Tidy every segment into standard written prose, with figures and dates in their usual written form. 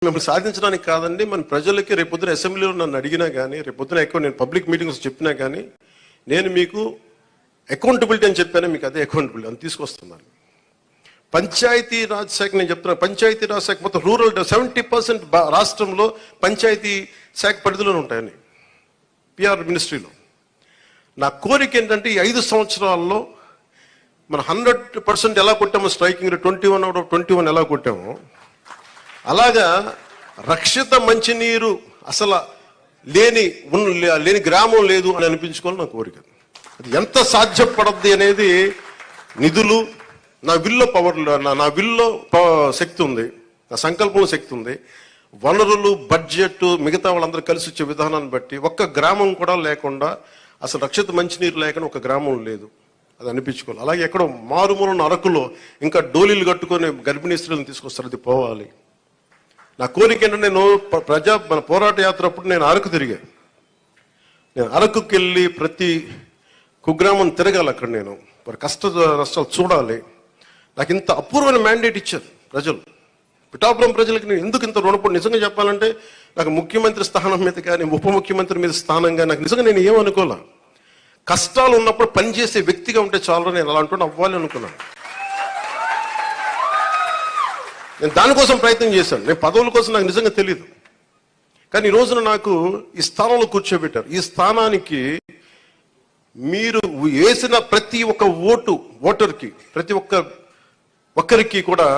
మిమ్మల్ని సాధించడానికి కాదండి, మన ప్రజలకి రేపొద్దున అసెంబ్లీలో నన్ను అడిగినా కానీ, రేపొద్దున ఎక్కువ నేను పబ్లిక్ మీటింగ్స్ చెప్పినా కానీ, నేను మీకు అకౌంటబిలిటీ అని చెప్పాను, మీకు అదే అకౌంటబిలిటీ అని తీసుకొస్తున్నాను. పంచాయతీ రాజ్ శాఖ నేను చెప్తున్నాను, పంచాయతీ రాజ్ శాఖ మొత్తం రూరల్ 70% రాష్ట్రంలో పంచాయతీ శాఖ పరిధిలో ఉంటాయని పిఆర్ మినిస్ట్రీలో. నా కోరిక ఏంటంటే ఈ 5 సంవత్సరాల్లో మనం 100% ఎలా కొట్టామో, స్ట్రైకింగ్ 21 ఎలా కొట్టామో, అలాగా రక్షిత మంచినీరు అసలు లేని గ్రామం లేదు అని అనిపించుకోవాలి నా కోరిక. అది ఎంత సాధ్యపడద్ది అనేది నిధులు, నా విల్లో పవర్, నా విల్లో శక్తి ఉంది, నా సంకల్పంలో శక్తి ఉంది, వనరులు, బడ్జెట్, మిగతా వాళ్ళందరూ కలిసి వచ్చే విధానాన్ని బట్టి ఒక్క గ్రామం కూడా లేకుండా, అసలు రక్షిత మంచినీరు లేకుండా ఒక గ్రామం లేదు, అది అనిపించుకోవాలి. అలాగే ఎక్కడో మారుమూలన అరకులో ఇంకా డోలీలు కట్టుకొని గర్భిణీ స్త్రీలను తీసుకొస్తారు, అది పోవాలి. నా కోరిక ఏంటంటే, నేను మన పోరాట యాత్ర అప్పుడు నేను అరకు తిరిగాను. నేను అరకుకి వెళ్ళి ప్రతి కుగ్రామం తిరగాలి, అక్కడ నేను వారి కష్ట నష్టాలు చూడాలి. నాకు ఇంత అపూర్వమైన మ్యాండేట్ ఇచ్చారు ప్రజలు, పిఠాపురం ప్రజలకి. నేను ఎందుకు ఇంత రుణపడి, నిజంగా చెప్పాలంటే నాకు ముఖ్యమంత్రి స్థానం మీద కానీ, ఉప ముఖ్యమంత్రి మీద స్థానం కానీ నాకు నిజంగా నేను ఏమనుకోలే. కష్టాలు ఉన్నప్పుడు పనిచేసే వ్యక్తిగా ఉంటే చాలా, నేను అలాంటి అవ్వాలి అనుకున్నాను. నేను దానికోసం ప్రయత్నం చేశాను. నేను పదవుల కోసం నాకు నిజంగా తెలియదు, కానీ ఈ రోజున నాకు ఈ స్థానంలో కూర్చోబెట్టారు. ఈ స్థానానికి మీరు వేసిన ప్రతి ఒక్క ఓటర్కి, ప్రతి ఒక్కరికి కూడా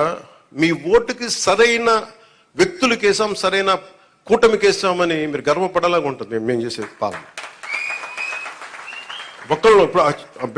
మీ ఓటుకి సరైన వ్యక్తులకి వేసాం, సరైన కూటమికి వేసామని మీరు గర్వపడేలాగా ఉంటుంది మేము చేసే పాలన. ఒక్కళ్ళు ఇప్పుడు